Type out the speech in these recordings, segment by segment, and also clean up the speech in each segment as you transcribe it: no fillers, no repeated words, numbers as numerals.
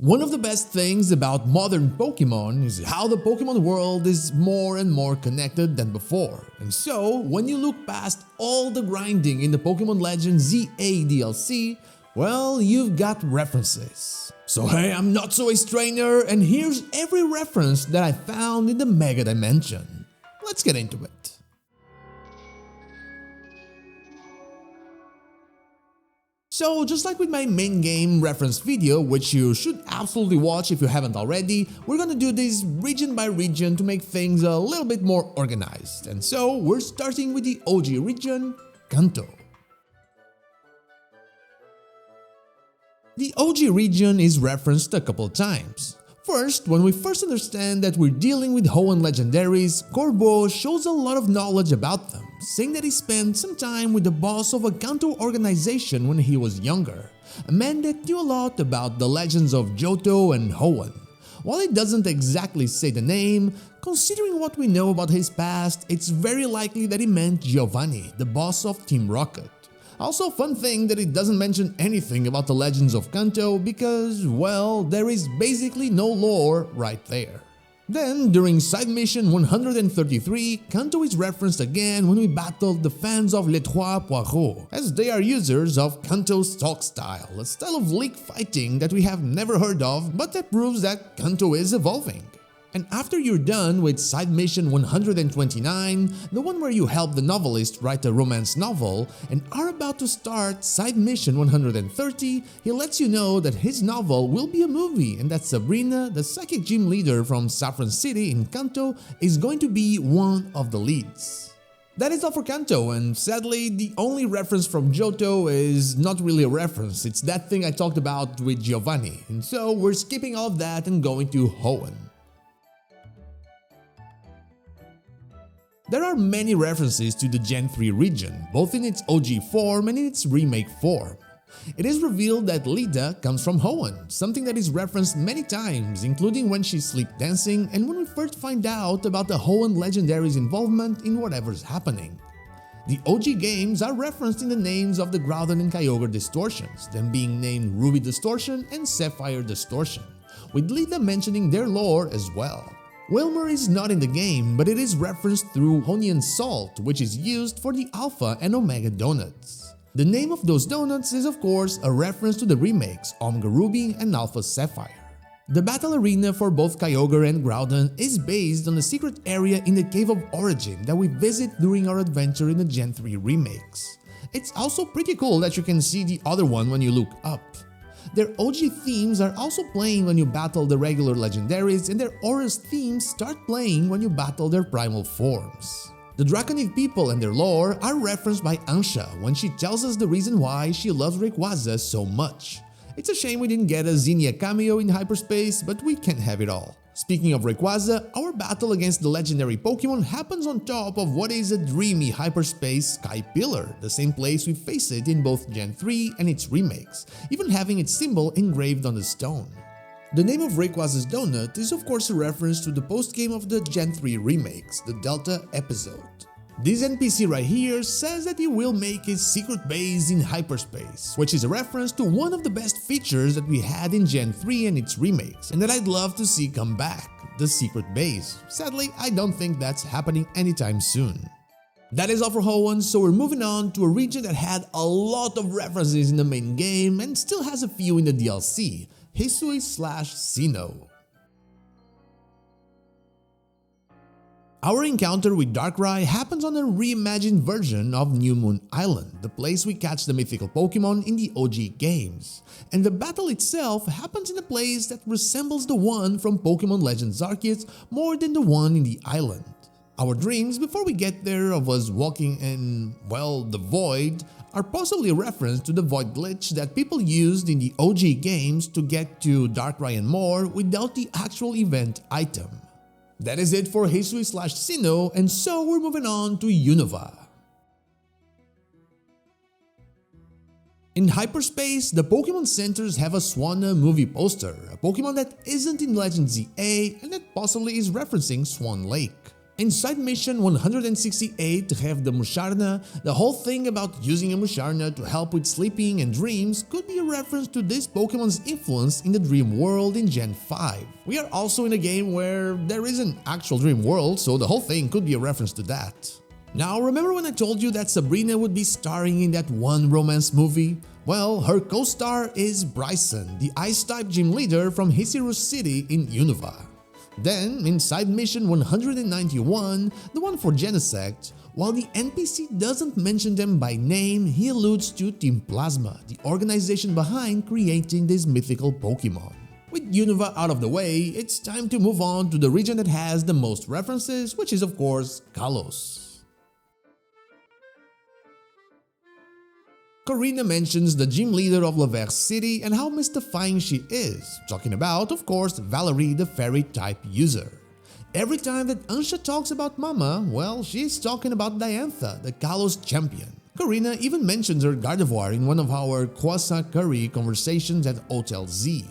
One of the best things about modern Pokemon is how the Pokemon world is more and more connected than before. And so, when you look past all the grinding in the Pokémon Legends Z-A DLC, well, you've got references. So hey, I'm notsoAceTrainer, and here's every reference that I found in the Mega Dimension. Let's get into it. So, just like with my main game reference video, which you should absolutely watch if you haven't already, we're gonna do this region by region to make things a little bit more organized. And so, we're starting with the OG region, Kanto. The OG region is referenced a couple times. First, when we first understand that we're dealing with Hoenn legendaries, Corbo shows a lot of knowledge about them, saying that he spent some time with the boss of a Kanto organization when he was younger, a man that knew a lot about the legends of Johto and Hoenn. While it doesn't exactly say the name, considering what we know about his past, it's very likely that he meant Giovanni, the boss of Team Rocket. Also, fun thing that it doesn't mention anything about the legends of Kanto because, well, there is basically no lore right there. Then, during side mission 133, Kanto is referenced again when we battled the fans of Les Trois Poireaux, as they are users of Kanto's talk style, a style of league fighting that we have never heard of, but that proves that Kanto is evolving. And after you're done with side mission 129, the one where you help the novelist write a romance novel, and are about to start side mission 130, he lets you know that his novel will be a movie and that Sabrina, the psychic gym leader from Saffron City in Kanto, is going to be one of the leads. That is all for Kanto, and sadly, the only reference from Johto is not really a reference, it's that thing I talked about with Giovanni, and so we're skipping all of that and going to Hoenn. There are many references to the Gen 3 region, both in its OG form and in its remake form. It is revealed that Lita comes from Hoenn, something that is referenced many times, including when she's sleep dancing and when we first find out about the Hoenn legendary's involvement in whatever's happening. The OG games are referenced in the names of the Groudon and Kyogre distortions, them being named Ruby Distortion and Sapphire Distortion, with Lita mentioning their lore as well. Wilmer is not in the game, but it is referenced through Hoenn Salt, which is used for the Alpha and Omega donuts. The name of those donuts is of course a reference to the remakes Omega Ruby and Alpha Sapphire. The battle arena for both Kyogre and Groudon is based on the secret area in the Cave of Origin that we visit during our adventure in the Gen 3 remakes. It's also pretty cool that you can see the other one when you look up. Their OG themes are also playing when you battle the regular legendaries, and their Aura's themes start playing when you battle their primal forms. The Draconid people and their lore are referenced by Ansha when she tells us the reason why she loves Rayquaza so much. It's a shame we didn't get a Zinnia cameo in hyperspace, but we can have it all. Speaking of Rayquaza, our battle against the legendary Pokemon happens on top of what is a dreamy hyperspace sky pillar, the same place we face it in both Gen 3 and its remakes, even having its symbol engraved on the stone. The name of Rayquaza's donut is of course a reference to the post-game of the Gen 3 remakes, the Delta episode. This NPC right here says that he will make his secret base in hyperspace, which is a reference to one of the best features that we had in Gen 3 and its remakes, and that I'd love to see come back, the secret base. Sadly, I don't think that's happening anytime soon. That is all for Hoenn, so we're moving on to a region that had a lot of references in the main game and still has a few in the DLC, Hisui/Sinnoh. Our encounter with Darkrai happens on a reimagined version of New Moon Island, the place we catch the mythical Pokemon in the OG games, and the battle itself happens in a place that resembles the one from Pokémon Legends Arceus more than the one in the island. Our dreams before we get there of us walking in, well, the void, are possibly a reference to the void glitch that people used in the OG games to get to Darkrai and more without the actual event item. That is it for Hisui/Sinnoh, and so we're moving on to Unova. In hyperspace, the Pokemon centers have a Swanna movie poster, a Pokemon that isn't in Legends ZA and that possibly is referencing Swan Lake. Inside mission 168 to have the Musharna, the whole thing about using a Musharna to help with sleeping and dreams could be a reference to this Pokemon's influence in the dream world in Gen 5. We are also in a game where there is an actual dream world, so the whole thing could be a reference to that. Now, remember when I told you that Sabrina would be starring in that one romance movie? Well, her co-star is Bryson, the Ice-type gym leader from Hisui City in Unova. Then, inside mission 191, the one for Genesect, while the NPC doesn't mention them by name, he alludes to Team Plasma, the organization behind creating these mythical Pokemon. With Unova out of the way, it's time to move on to the region that has the most references, which is of course Kalos. Korrina mentions the gym leader of Laverre City and how mystifying she is, talking about, of course, Valerie, the fairy-type user. Every time that Ansha talks about Mama, well, she's talking about Diantha, the Kalos champion. Korrina even mentions her Gardevoir in one of our Kwasa Curry conversations at Hotel Z.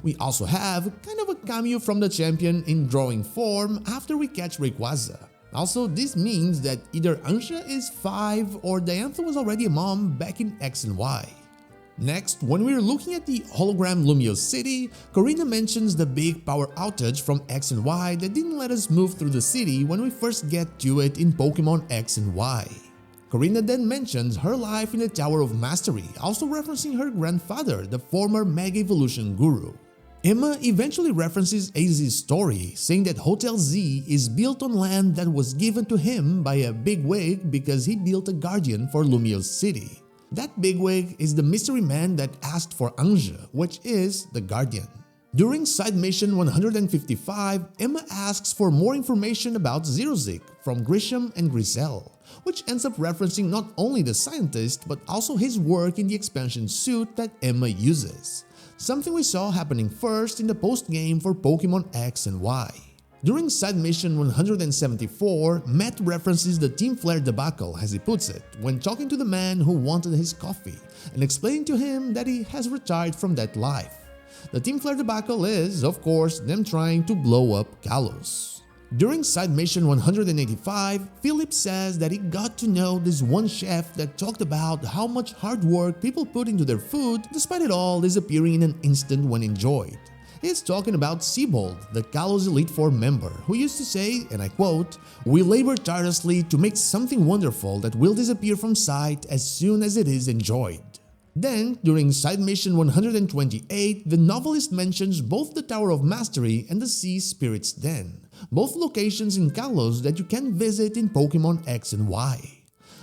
We also have kind of a cameo from the champion in drawing form after we catch Rayquaza. Also, this means that either Ansha is 5 or Diantha was already a mom back in X and Y. Next, when we're looking at the hologram Lumiose City, Korrina mentions the big power outage from X and Y that didn't let us move through the city when we first get to it in Pokemon X and Y. Korrina then mentions her life in the Tower of Mastery, also referencing her grandfather, the former Mega Evolution Guru. Emma eventually references AZ's story, saying that Hotel Z is built on land that was given to him by a bigwig because he built a guardian for Lumiose City. That bigwig is the mystery man that asked for Anja, which is the guardian. During side mission 155, Emma asks for more information about Xerosic from Grisham and Griselle, which ends up referencing not only the scientist but also his work in the expansion suit that Emma uses. Something we saw happening first in the post-game for Pokemon X and Y. During side mission 174, Matt references the Team Flare debacle, as he puts it, when talking to the man who wanted his coffee and explaining to him that he has retired from that life. The Team Flare debacle is, of course, them trying to blow up Kalos. During side mission 185, Philip says that he got to know this one chef that talked about how much hard work people put into their food despite it all disappearing in an instant when enjoyed. He's talking about Siebold, the Kalos Elite Four member, who used to say, and I quote, "We labor tirelessly to make something wonderful that will disappear from sight as soon as it is enjoyed." Then, during side mission 128, the novelist mentions both the Tower of Mastery and the Sea Spirit's Den, both locations in Kalos that you can visit in Pokemon X and Y.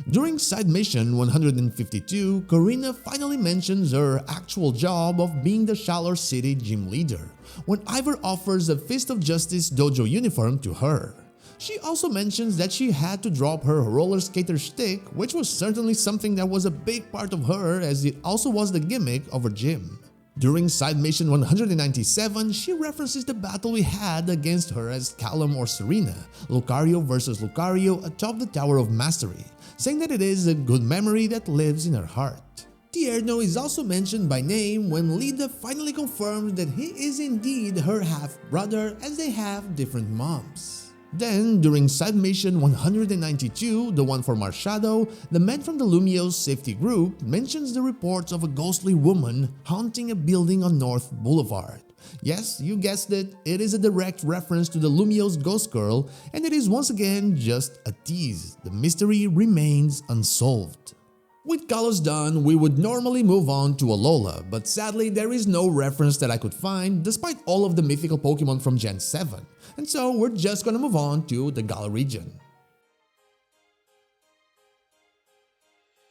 During side mission 152, Korrina finally mentions her actual job of being the Shalor City gym leader, when Ivor offers a Fist of Justice dojo uniform to her. She also mentions that she had to drop her roller skater shtick, which was certainly something that was a big part of her, as it also was the gimmick of her gym. During side mission 197, she references the battle we had against her as Callum or Serena, Lucario versus Lucario atop the Tower of Mastery, saying that it is a good memory that lives in her heart. Tierno is also mentioned by name when Lida finally confirms that he is indeed her half-brother, as they have different moms. Then, during side mission 192, the one for Marshadow, the man from the Lumiose safety group mentions the reports of a ghostly woman haunting a building on North Boulevard. Yes, you guessed it, it is a direct reference to the Lumiose Ghost Girl, and it is once again just a tease. The mystery remains unsolved. With Kalos done, we would normally move on to Alola, but sadly there is no reference that I could find despite all of the mythical Pokemon from Gen 7, and so we're just gonna move on to the Galar region.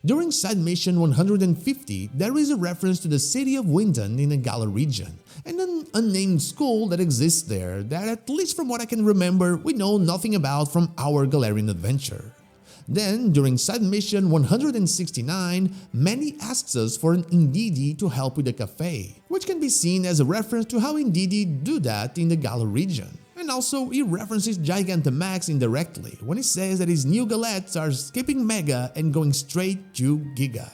During side mission 150, there is a reference to the city of Winton in the Galar region, and an unnamed school that exists there that, at least from what I can remember, we know nothing about from our Galarian adventure. Then, during side mission 169, Manny asks us for an Indeedee to help with the cafe, which can be seen as a reference to how Indeedee do that in the Galar region. And also, he references Gigantamax indirectly when he says that his new Galettes are skipping Mega and going straight to Giga.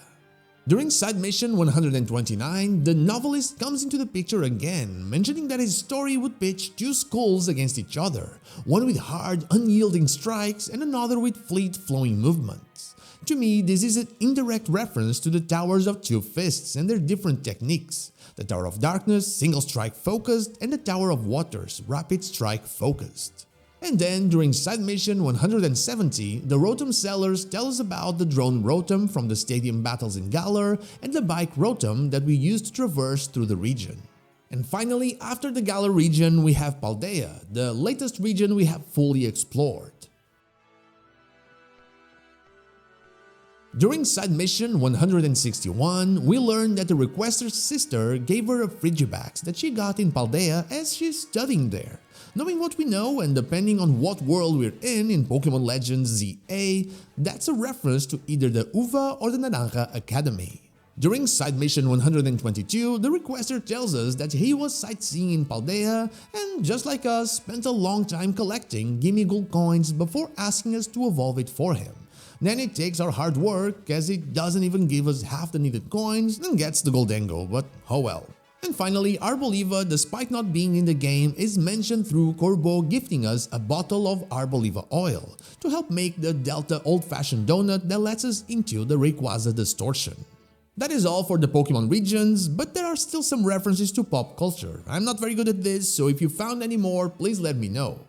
During side mission 129, the novelist comes into the picture again, mentioning that his story would pitch two schools against each other, one with hard, unyielding strikes and another with fleet, flowing movements. To me, this is an indirect reference to the Towers of Two Fists and their different techniques. The Tower of Darkness, single strike focused, and the Tower of Waters, rapid strike focused. And then, during side mission 170, the Rotom sellers tell us about the drone Rotom from the stadium battles in Galar and the bike Rotom that we used to traverse through the region. And finally, after the Galar region, we have Paldea, the latest region we have fully explored. During side mission 161, we learned that the requester's sister gave her a Frigibax that she got in Paldea as she's studying there. Knowing what we know and depending on what world we're in Pokémon Legends Z-A, that's a reference to either the UVA or the Naranja Academy. During side mission 122, the requester tells us that he was sightseeing in Paldea and, just like us, spent a long time collecting Gimme Gold coins before asking us to evolve it for him. Then it takes our hard work, as it doesn't even give us half the needed coins and gets the Goldengo, but oh well. And finally, Arboliva, despite not being in the game, is mentioned through Corbo gifting us a bottle of Arboliva oil to help make the Delta old-fashioned donut that lets us into the Rayquaza distortion. That is all for the Pokemon regions, but there are still some references to pop culture. I'm not very good at this, so if you found any more, please let me know.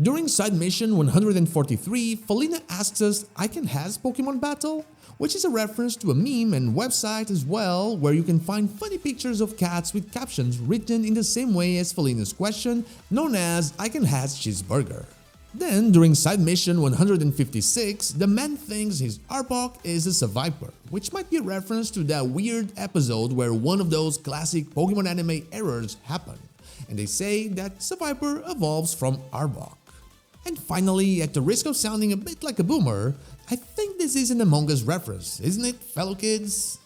During side mission 143, Felina asks us, "I can has Pokemon battle?" Which is a reference to a meme and website as well, where you can find funny pictures of cats with captions written in the same way as Felina's question, known as "I can has cheeseburger." Then, during side mission 156, the man thinks his Arbok is a Seviper, which might be a reference to that weird episode where one of those classic Pokemon anime errors happen, and they say that Seviper evolves from Arbok. And finally, at the risk of sounding a bit like a boomer, I think this is an Among Us reference, isn't it, fellow kids?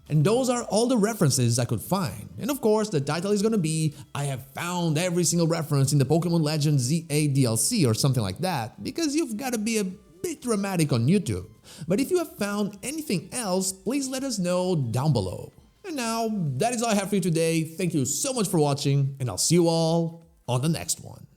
And those are all the references I could find. And of course, the title is gonna be "I have found every single reference in the Pokémon Legends Z-A DLC" or something like that, because you've gotta be a bit dramatic on YouTube. But if you have found anything else, please let us know down below. And now, that is all I have for you today. Thank you so much for watching, and I'll see you all on the next one.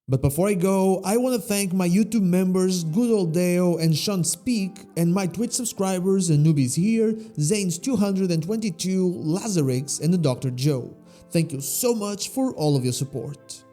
But before I go, I want to thank my YouTube members Good Old Deo and Sean Speak, and my Twitch subscribers and newbies here, Zanes222, Lazarix, and the Dr. Joe. Thank you so much for all of your support.